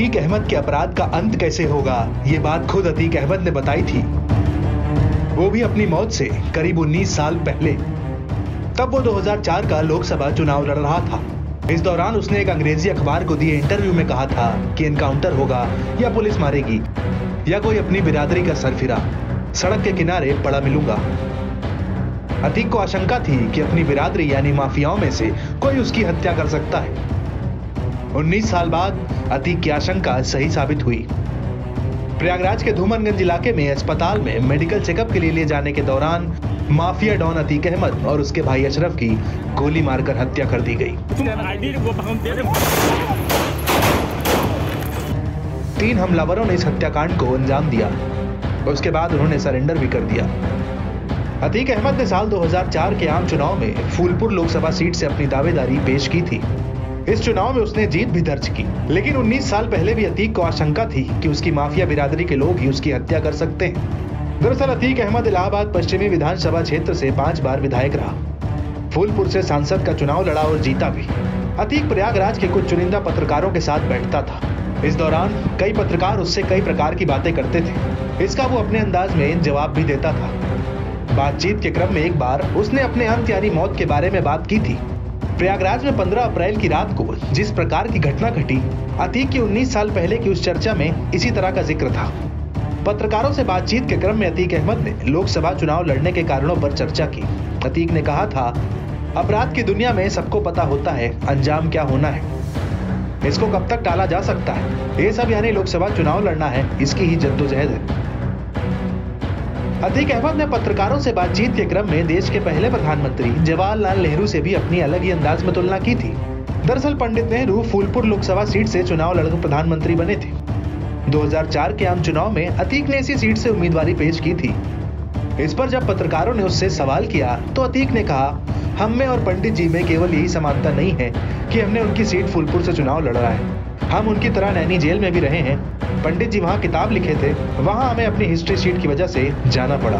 अतीक अहमद के अपराध का अंत कैसे होगा, ये बात खुद अतीक अहमद ने बताई थी, वो भी अपनी मौत से करीब 19 साल पहले। तब वो 2004 का लोकसभा चुनाव लड़ रहा था। इस दौरान उसने एक अंग्रेजी अखबार को दिए इंटरव्यू में कहा था कि एनकाउंटर होगा या पुलिस मारेगी या कोई अपनी बिरादरी का सरफिरा, सड़क के किनारे पड़ा मिलूंगा। अतीक को आशंका थी कि अपनी बिरादरी यानी माफियाओं में से कोई उसकी हत्या कर सकता है। 19 साल बाद अतीक की आशंका सही साबित हुई। प्रयागराज के धूमनगंज इलाके में अस्पताल में मेडिकल चेकअप के लिए ले जाने के दौरान माफिया डॉन अतीक अहमद और उसके भाई अशरफ की गोली मारकर हत्या कर दी गई। 3 हमलावरों ने इस हत्याकांड को अंजाम दिया। उसके बाद उन्होंने सरेंडर भी कर दिया। अतीक अहमद ने साल 2004 के आम चुनाव में फूलपुर लोकसभा सीट से अपनी दावेदारी पेश की थी। इस चुनाव में उसने जीत भी दर्ज की, लेकिन 19 साल पहले भी अतीक को आशंका थी कि उसकी माफिया बिरादरी के लोग ही उसकी हत्या कर सकते हैं। दरअसल अतीक अहमद इलाहाबाद पश्चिमी विधानसभा क्षेत्र से 5 बार विधायक रहा। फूलपुर से सांसद का चुनाव लड़ा और जीता भी। अतीक प्रयागराज के कुछ चुनिंदा पत्रकारों के साथ बैठता था। इस दौरान कई पत्रकार उससे कई प्रकार की बातें करते थे। इसका वो अपने अंदाज में जवाब भी देता था। बातचीत के क्रम में एक बार उसने अपने अंत यानी मौत के बारे में बात की थी। प्रयागराज में 15 अप्रैल की रात को जिस प्रकार की घटना घटी, अतीक की 19 साल पहले की उस चर्चा में इसी तरह का जिक्र था। पत्रकारों से बातचीत के क्रम में अतीक अहमद ने लोकसभा चुनाव लड़ने के कारणों पर चर्चा की। अतीक ने कहा था, अपराध की दुनिया में सबको पता होता है अंजाम क्या होना है, इसको कब तक टाला जा सकता है, ये सब यानी लोकसभा चुनाव लड़ना है, इसकी ही जद्दोजहद है। अतीक अहमद ने पत्रकारों से बातचीत के क्रम में देश के पहले प्रधानमंत्री जवाहरलाल नेहरू से भी अपनी अलग ही अंदाज में तुलना की थी। दरअसल पंडित नेहरू फूलपुर लोकसभा सीट से चुनाव लड़कर प्रधानमंत्री बने थे। 2004 के आम चुनाव में अतीक ने इसी सीट से उम्मीदवारी पेश की थी। इस पर जब पत्रकारों ने उससे सवाल किया तो अतीक ने कहा, हम में और पंडित जी में केवल यही समानता नहीं है कि हमने उनकी सीट फूलपुर से चुनाव लड़ा है, हम उनकी तरह नैनी जेल में भी रहे हैं। पंडित जी वहाँ किताब लिखे थे, वहाँ हमें अपनी हिस्ट्री शीट की वजह से जाना पड़ा।